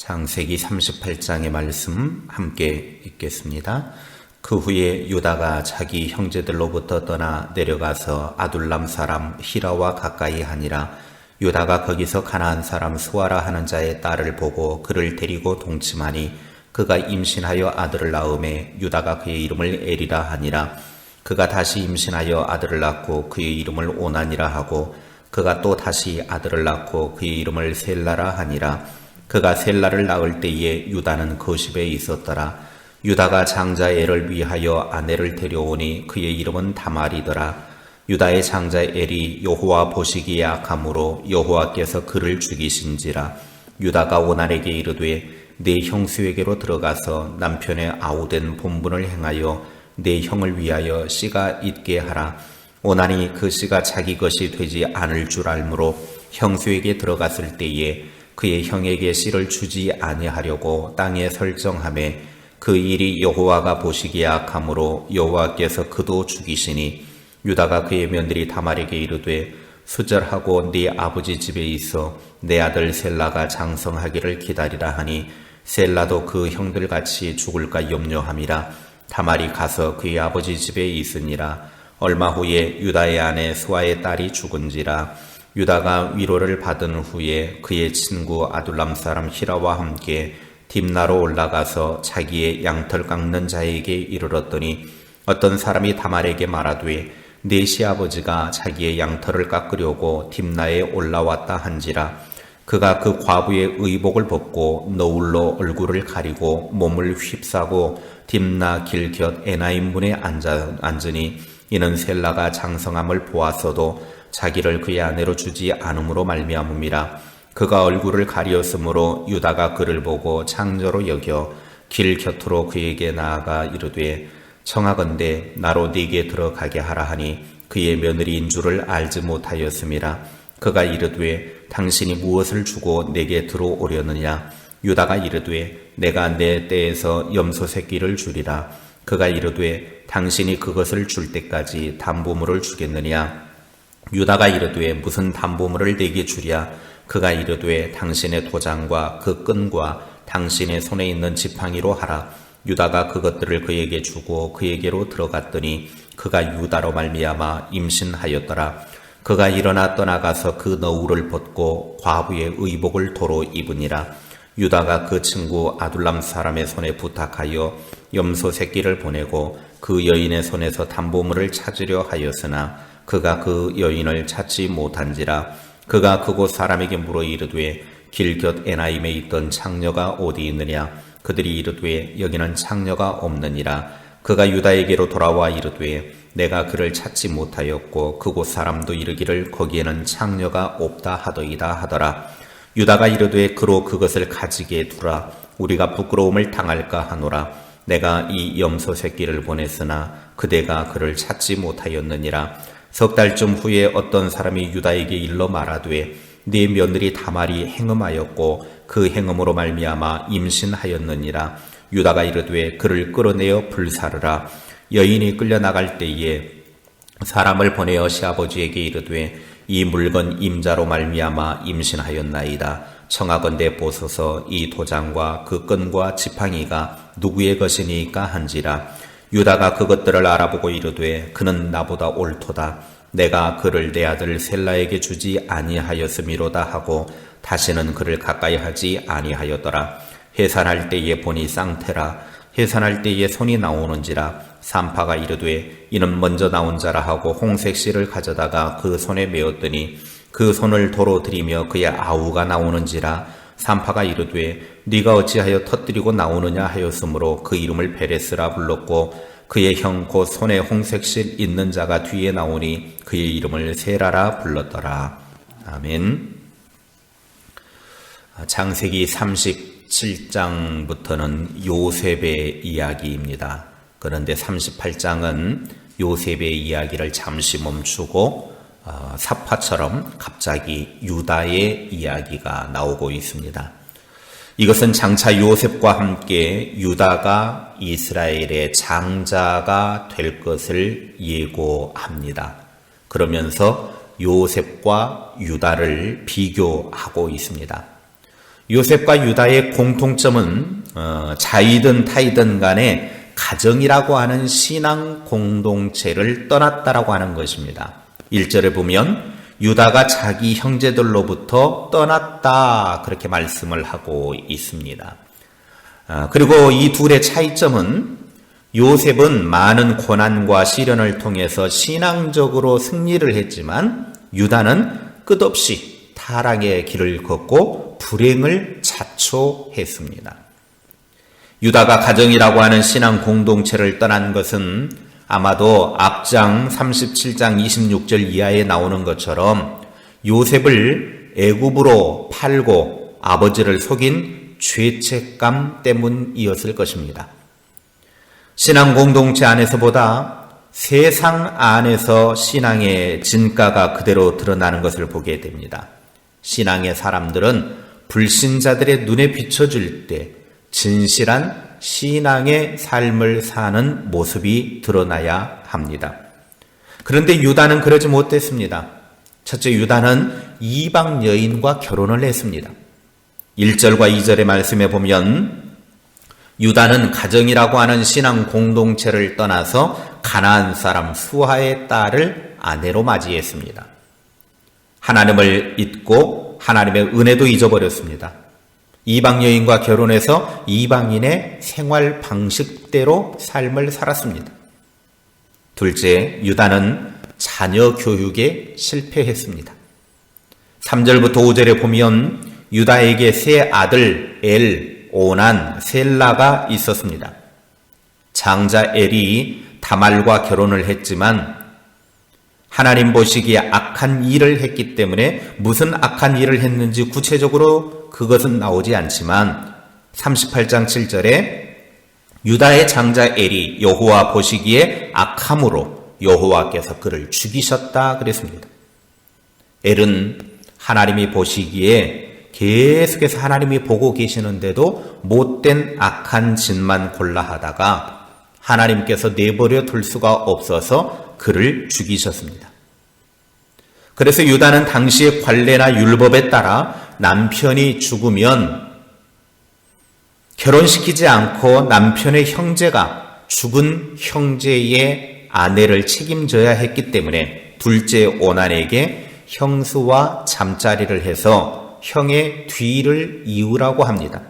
창세기 38장의 말씀 함께 읽겠습니다. 그 후에 유다가 자기 형제들로부터 떠나 내려가서 아둘람 사람 히라와 가까이 하니라. 유다가 거기서 가나안 사람 수아라 하는 자의 딸을 보고 그를 데리고 동침하니 그가 임신하여 아들을 낳음에 유다가 그의 이름을 에리라 하니라. 그가 다시 임신하여 아들을 낳고 그의 이름을 오난이라 하고 그가 또 다시 아들을 낳고 그의 이름을 셀라라 하니라. 그가 셀라를 낳을 때에 유다는 거십에 있었더라. 유다가 장자 엘을 위하여 아내를 데려오니 그의 이름은 다말이더라. 유다의 장자 엘이 여호와 보시기에 악함으로 여호와께서 그를 죽이신지라. 유다가 오난에게 이르되 내 형수에게로 들어가서 남편의 아우된 본분을 행하여 내 형을 위하여 씨가 있게 하라. 오난이 그 씨가 자기 것이 되지 않을 줄 알므로 형수에게 들어갔을 때에 그의 형에게 씨를 주지 아니하려고 땅에 설정하매 그 일이 여호와가 보시기에 악함으로 여호와께서 그도 죽이시니 유다가 그의 며느리 다말에게 이르되 수절하고 네 아버지 집에 있어 내 아들 셀라가 장성하기를 기다리라 하니 셀라도 그 형들같이 죽을까 염려함이라. 다말이 가서 그의 아버지 집에 있으니라. 얼마 후에 유다의 아내 수아의 딸이 죽은지라. 유다가 위로를 받은 후에 그의 친구 아둘람 사람 히라와 함께 딥나로 올라가서 자기의 양털 깎는 자에게 이르렀더니 어떤 사람이 다말에게 말하되 네 시아버지가 자기의 양털을 깎으려고 딥나에 올라왔다 한지라. 그가 그 과부의 의복을 벗고 너울로 얼굴을 가리고 몸을 휩싸고 딥나 길 곁 에나임 문에 앉으니 이는 셀라가 장성함을 보았어도 자기를 그의 아내로 주지 않음으로 말미암음이라. 그가 얼굴을 가리었으므로 유다가 그를 보고 창조로 여겨 길 곁으로 그에게 나아가 이르되 청하건대 나로 네게 들어가게 하라 하니 그의 며느리인 줄을 알지 못하였음이라. 그가 이르되 당신이 무엇을 주고 내게 들어오려느냐. 유다가 이르되 내가 내 떼에서 염소 새끼를 주리라. 그가 이르되 당신이 그것을 줄 때까지 담보물을 주겠느냐. 유다가 이르되 무슨 담보물을 내게 주랴. 그가 이르되 당신의 도장과 그 끈과 당신의 손에 있는 지팡이로 하라. 유다가 그것들을 그에게 주고 그에게로 들어갔더니 그가 유다로 말미암아 임신하였더라. 그가 일어나 떠나가서 그 너울을 벗고 과부의 의복을 도로 입으니라. 유다가 그 친구 아둘람 사람의 손에 부탁하여 염소 새끼를 보내고 그 여인의 손에서 담보물을 찾으려 하였으나 그가 그 여인을 찾지 못한지라. 그가 그곳 사람에게 물어 이르되 길 곁 에나임에 있던 창녀가 어디 있느냐. 그들이 이르되 여기는 창녀가 없느니라. 그가 유다에게로 돌아와 이르되 내가 그를 찾지 못하였고 그곳 사람도 이르기를 거기에는 창녀가 없다 하더이다 하더라. 유다가 이르되 그로 그것을 가지게 두라. 우리가 부끄러움을 당할까 하노라. 내가 이 염소 새끼를 보냈으나 그대가 그를 찾지 못하였느니라. 석 달쯤 후에 어떤 사람이 유다에게 일러 말하되 네 며느리 다말이 행음하였고 그 행음으로 말미암아 임신하였느니라. 유다가 이르되 그를 끌어내어 불사르라. 여인이 끌려나갈 때에 사람을 보내어 시아버지에게 이르되 이 물건 임자로 말미암아 임신하였나이다. 청하건대 보소서 이 도장과 그 끈과 지팡이가 누구의 것이니까 한지라. 유다가 그것들을 알아보고 이르되 그는 나보다 옳도다. 내가 그를 내 아들 셀라에게 주지 아니하였음이로다 하고 다시는 그를 가까이 하지 아니하였더라. 해산할 때에 보니 쌍태라. 해산할 때에 손이 나오는지라. 산파가 이르되 이는 먼저 나온 자라 하고 홍색 실을 가져다가 그 손에 메었더니 그 손을 도로 들이며 그의 아우가 나오는지라. 산파가 이르되 네가 어찌하여 터뜨리고 나오느냐 하였으므로 그 이름을 베레스라 불렀고 그의 형 곧 손에 홍색실 있는 자가 뒤에 나오니 그의 이름을 세라라 불렀더라. 아멘. 창세기 37장부터는 요셉의 이야기입니다. 그런데 38장은 요셉의 이야기를 잠시 멈추고 사파처럼 갑자기 유다의 이야기가 나오고 있습니다. 이것은 장차 요셉과 함께 유다가 이스라엘의 장자가 될 것을 예고합니다. 그러면서 요셉과 유다를 비교하고 있습니다. 요셉과 유다의 공통점은 자이든 타이든 간에 가정이라고 하는 신앙 공동체를 떠났다라고 하는 것입니다. 1절에 보면 유다가 자기 형제들로부터 떠났다 그렇게 말씀을 하고 있습니다. 그리고 이 둘의 차이점은 요셉은 많은 고난과 시련을 통해서 신앙적으로 승리를 했지만 유다는 끝없이 타락의 길을 걷고 불행을 자초했습니다. 유다가 가정이라고 하는 신앙 공동체를 떠난 것은 아마도 앞장 37장 26절 이하에 나오는 것처럼 요셉을 애굽으로 팔고 아버지를 속인 죄책감 때문이었을 것입니다. 신앙 공동체 안에서보다 세상 안에서 신앙의 진가가 그대로 드러나는 것을 보게 됩니다. 신앙의 사람들은 불신자들의 눈에 비춰질 때 진실한 신앙의 삶을 사는 모습이 드러나야 합니다. 그런데 유다는 그러지 못했습니다. 첫째, 유다는 이방 여인과 결혼을 했습니다. 1절과 2절의 말씀에 보면 유다는 가정이라고 하는 신앙 공동체를 떠나서 가나안 사람 수하의 딸을 아내로 맞이했습니다. 하나님을 잊고 하나님의 은혜도 잊어버렸습니다. 이방 여인과 결혼해서 이방인의 생활 방식대로 삶을 살았습니다. 둘째, 유다는 자녀 교육에 실패했습니다. 3절부터 5절에 보면 유다에게 세 아들 엘, 오난, 셀라가 있었습니다. 장자 엘이 다말과 결혼을 했지만 하나님 보시기에 악한 일을 했기 때문에 무슨 악한 일을 했는지 구체적으로 그것은 나오지 않지만 38장 7절에 유다의 장자 엘이 여호와 보시기에 악함으로 여호와께서 그를 죽이셨다 그랬습니다. 엘은 하나님이 보시기에 계속해서 하나님이 보고 계시는데도 못된 악한 짓만 골라 하다가 하나님께서 내버려 둘 수가 없어서 그를 죽이셨습니다. 그래서 유다는 당시의 관례나 율법에 따라 남편이 죽으면 결혼시키지 않고 남편의 형제가 죽은 형제의 아내를 책임져야 했기 때문에 둘째 오난에게 형수와 잠자리를 해서 형의 뒤를 이으라고 합니다.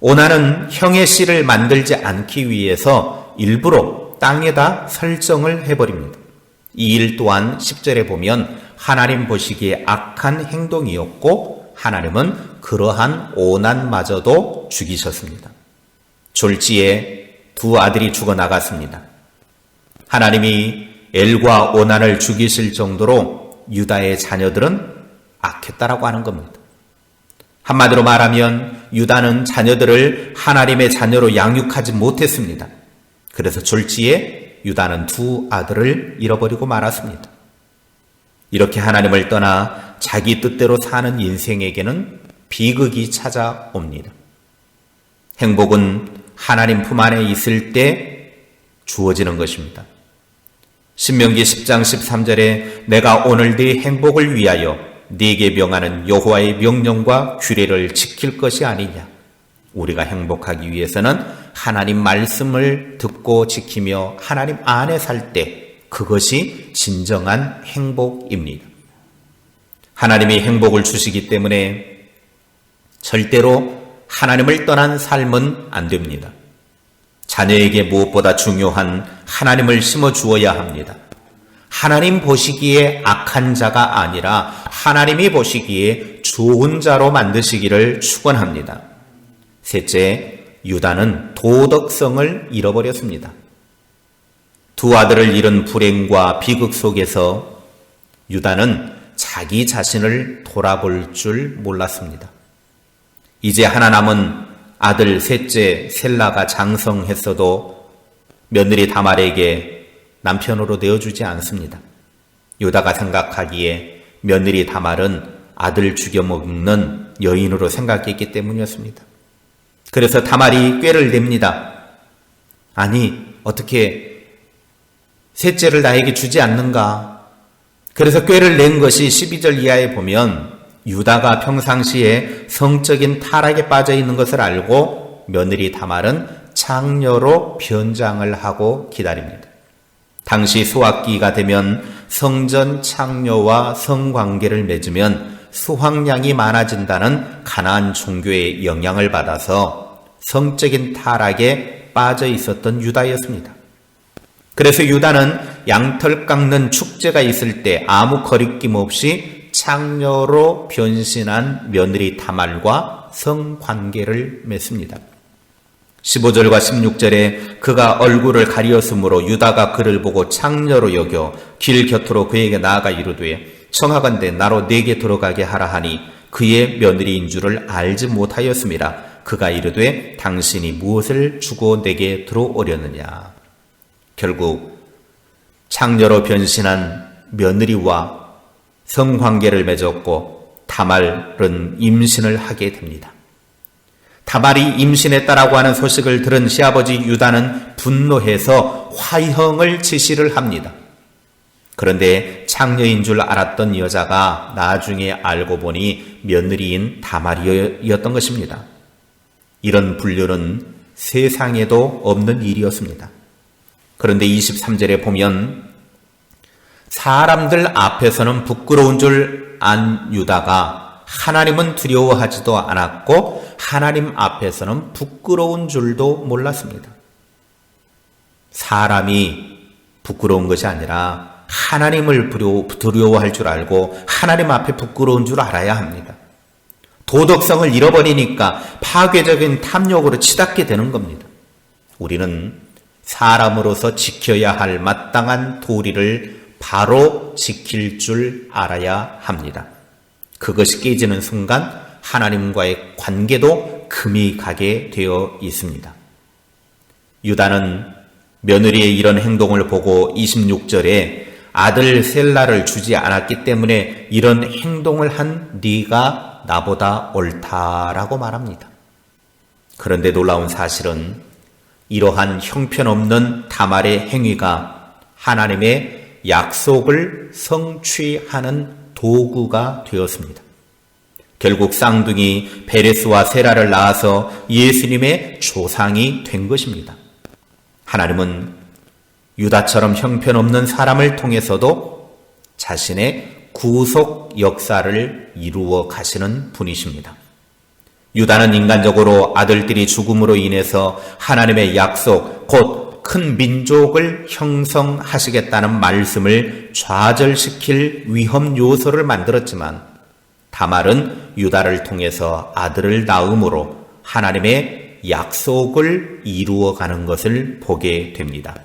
오난은 형의 씨를 만들지 않기 위해서 일부러 땅에다 설정을 해버립니다. 이 일 또한 10절에 보면 하나님 보시기에 악한 행동이었고 하나님은 그러한 오난마저도 죽이셨습니다. 졸지에 두 아들이 죽어나갔습니다. 하나님이 엘과 오난을 죽이실 정도로 유다의 자녀들은 악했다라고 하는 겁니다. 한마디로 말하면 유다는 자녀들을 하나님의 자녀로 양육하지 못했습니다. 그래서 졸지에 유다는 두 아들을 잃어버리고 말았습니다. 이렇게 하나님을 떠나 자기 뜻대로 사는 인생에게는 비극이 찾아옵니다. 행복은 하나님 품 안에 있을 때 주어지는 것입니다. 신명기 10장 13절에 내가 오늘 네 행복을 위하여 네게 명하는 여호와의 명령과 규례를 지킬 것이 아니냐. 우리가 행복하기 위해서는 하나님 말씀을 듣고 지키며 하나님 안에 살 때 그것이 진정한 행복입니다. 하나님이 행복을 주시기 때문에 절대로 하나님을 떠난 삶은 안 됩니다. 자녀에게 무엇보다 중요한 하나님을 심어 주어야 합니다. 하나님 보시기에 악한 자가 아니라 하나님이 보시기에 좋은 자로 만드시기를 축원합니다. 셋째, 유다는 도덕성을 잃어버렸습니다. 두 아들을 잃은 불행과 비극 속에서 유다는 자기 자신을 돌아볼 줄 몰랐습니다. 이제 하나 남은 아들 셋째 셀라가 장성했어도 며느리 다말에게 남편으로 내어주지 않습니다. 유다가 생각하기에 며느리 다말은 아들 죽여먹는 여인으로 생각했기 때문이었습니다. 그래서 다말이 꾀를 냅니다. 아니, 어떻게 셋째를 나에게 주지 않는가? 그래서 꾀를 낸 것이 12절 이하에 보면 유다가 평상시에 성적인 타락에 빠져 있는 것을 알고 며느리 다말은 창녀로 변장을 하고 기다립니다. 당시 수확기가 되면 성전 창녀와 성관계를 맺으면 수확량이 많아진다는 가나안 종교의 영향을 받아서 성적인 타락에 빠져 있었던 유다였습니다. 그래서 유다는 양털 깎는 축제가 있을 때 아무 거리낌 없이 창녀로 변신한 며느리 다말과 성관계를 맺습니다. 15절과 16절에 그가 얼굴을 가리었으므로 유다가 그를 보고 창녀로 여겨 길 곁으로 그에게 나아가 이르되 청하건대 나로 내게 들어가게 하라 하니 그의 며느리인 줄을 알지 못하였습니다. 그가 이르되 당신이 무엇을 주고 내게 들어오려느냐. 결국 창녀로 변신한 며느리와 성관계를 맺었고 다말은 임신을 하게 됩니다. 다말이 임신했다라고 하는 소식을 들은 시아버지 유다는 분노해서 화형을 지시를 합니다. 그런데 창녀인 줄 알았던 여자가 나중에 알고 보니 며느리인 다말이었던 것입니다. 이런 분류는 세상에도 없는 일이었습니다. 그런데 23절에 보면 사람들 앞에서는 부끄러운 줄 안 유다가 하나님은 두려워하지도 않았고 하나님 앞에서는 부끄러운 줄도 몰랐습니다. 사람이 부끄러운 것이 아니라 하나님을 두려워할 줄 알고 하나님 앞에 부끄러운 줄 알아야 합니다. 도덕성을 잃어버리니까 파괴적인 탐욕으로 치닫게 되는 겁니다. 우리는 사람으로서 지켜야 할 마땅한 도리를 바로 지킬 줄 알아야 합니다. 그것이 깨지는 순간 하나님과의 관계도 금이 가게 되어 있습니다. 유다는 며느리의 이런 행동을 보고 26절에 아들 셀라를 주지 않았기 때문에 이런 행동을 한 네가 나보다 옳다라고 말합니다. 그런데 놀라운 사실은 이러한 형편없는 다말의 행위가 하나님의 약속을 성취하는 도구가 되었습니다. 결국 쌍둥이 베레스와 세라를 낳아서 예수님의 조상이 된 것입니다. 하나님은 유다처럼 형편없는 사람을 통해서도 자신의 구속 역사를 이루어 가시는 분이십니다. 유다는 인간적으로 아들들이 죽음으로 인해서 하나님의 약속, 곧 큰 민족을 형성하시겠다는 말씀을 좌절시킬 위험 요소를 만들었지만 다말은 유다를 통해서 아들을 낳음으로 하나님의 약속을 이루어가는 것을 보게 됩니다.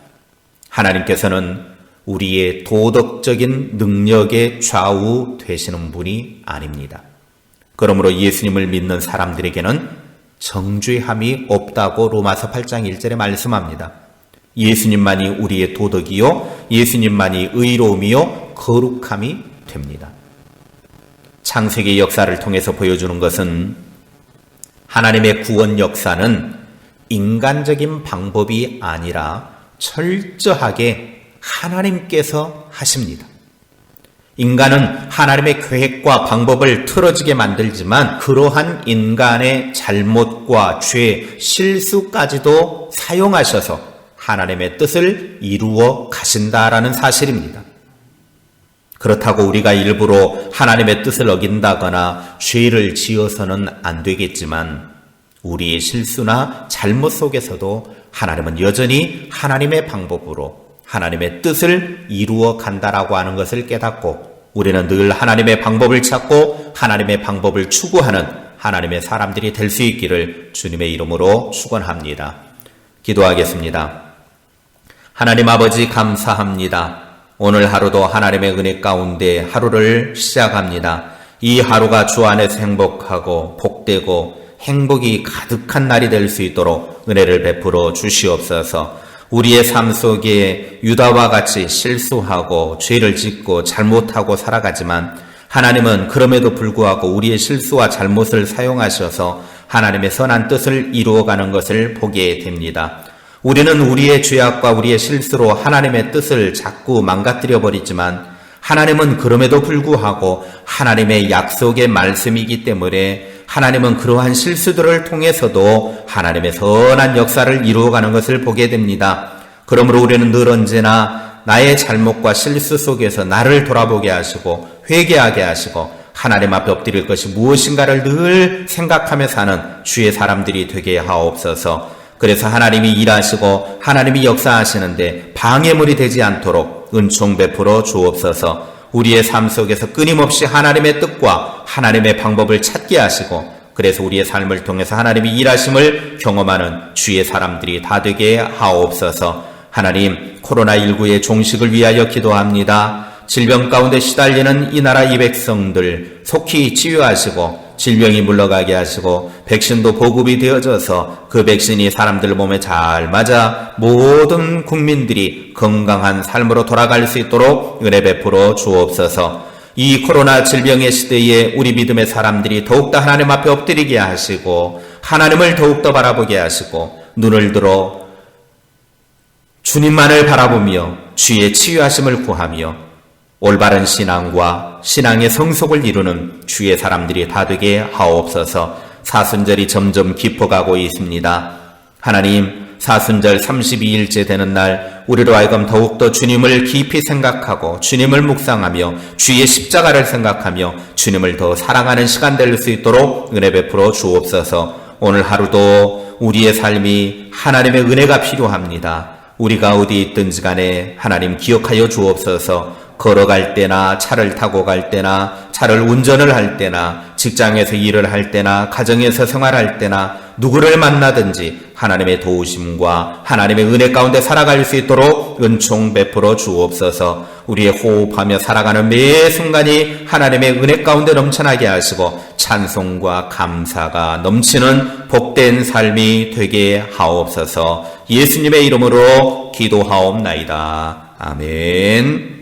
하나님께서는 우리의 도덕적인 능력에 좌우되시는 분이 아닙니다. 그러므로 예수님을 믿는 사람들에게는 정죄함이 없다고 로마서 8장 1절에 말씀합니다. 예수님만이 우리의 도덕이요 예수님만이 의로움이요 거룩함이 됩니다. 창세기 역사를 통해서 보여주는 것은 하나님의 구원 역사는 인간적인 방법이 아니라 철저하게 하나님께서 하십니다. 인간은 하나님의 계획과 방법을 틀어지게 만들지만 그러한 인간의 잘못과 죄, 실수까지도 사용하셔서 하나님의 뜻을 이루어 가신다라는 사실입니다. 그렇다고 우리가 일부러 하나님의 뜻을 어긴다거나 죄를 지어서는 안 되겠지만 우리의 실수나 잘못 속에서도 하나님은 여전히 하나님의 방법으로 하나님의 뜻을 이루어 간다라고 하는 것을 깨닫고 우리는 늘 하나님의 방법을 찾고 하나님의 방법을 추구하는 하나님의 사람들이 될 수 있기를 주님의 이름으로 축원합니다. 기도하겠습니다. 하나님 아버지 감사합니다. 오늘 하루도 하나님의 은혜 가운데 하루를 시작합니다. 이 하루가 주 안에서 행복하고 복되고 행복이 가득한 날이 될 수 있도록 은혜를 베풀어 주시옵소서. 우리의 삶 속에 유다와 같이 실수하고 죄를 짓고 잘못하고 살아가지만 하나님은 그럼에도 불구하고 우리의 실수와 잘못을 사용하셔서 하나님의 선한 뜻을 이루어가는 것을 보게 됩니다. 우리는 우리의 죄악과 우리의 실수로 하나님의 뜻을 자꾸 망가뜨려 버리지만 하나님은 그럼에도 불구하고 하나님의 약속의 말씀이기 때문에 하나님은 그러한 실수들을 통해서도 하나님의 선한 역사를 이루어가는 것을 보게 됩니다. 그러므로 우리는 늘 언제나 나의 잘못과 실수 속에서 나를 돌아보게 하시고 회개하게 하시고 하나님 앞에 엎드릴 것이 무엇인가를 늘 생각하며 사는 주의 사람들이 되게 하옵소서. 그래서 하나님이 일하시고 하나님이 역사하시는데 방해물이 되지 않도록 은총 베풀어 주옵소서. 우리의 삶 속에서 끊임없이 하나님의 뜻과 하나님의 방법을 찾게 하시고 그래서 우리의 삶을 통해서 하나님이 일하심을 경험하는 주의 사람들이 다 되게 하옵소서. 하나님, 코로나19의 종식을 위하여 기도합니다. 질병 가운데 시달리는 이 나라 이 백성들 속히 치유하시고 질병이 물러가게 하시고 백신도 보급이 되어져서 그 백신이 사람들 몸에 잘 맞아 모든 국민들이 건강한 삶으로 돌아갈 수 있도록 은혜 베풀어 주옵소서. 이 코로나 질병의 시대에 우리 믿음의 사람들이 더욱더 하나님 앞에 엎드리게 하시고 하나님을 더욱더 바라보게 하시고 눈을 들어 주님만을 바라보며 주의 치유하심을 구하며 올바른 신앙과 신앙의 성속을 이루는 주의 사람들이 다 되게 하옵소서. 사순절이 점점 깊어가고 있습니다. 하나님, 사순절 32일째 되는 날 우리로 하여금 더욱더 주님을 깊이 생각하고 주님을 묵상하며 주의 십자가를 생각하며 주님을 더 사랑하는 시간 될 수 있도록 은혜 베풀어 주옵소서. 오늘 하루도 우리의 삶이 하나님의 은혜가 필요합니다. 우리가 어디 있든지 간에 하나님 기억하여 주옵소서. 걸어갈 때나 차를 타고 갈 때나 차를 운전을 할 때나 직장에서 일을 할 때나 가정에서 생활할 때나 누구를 만나든지 하나님의 도우심과 하나님의 은혜 가운데 살아갈 수 있도록 은총 베풀어 주옵소서. 우리의 호흡하며 살아가는 매 순간이 하나님의 은혜 가운데 넘쳐나게 하시고 찬송과 감사가 넘치는 복된 삶이 되게 하옵소서. 예수님의 이름으로 기도하옵나이다. 아멘.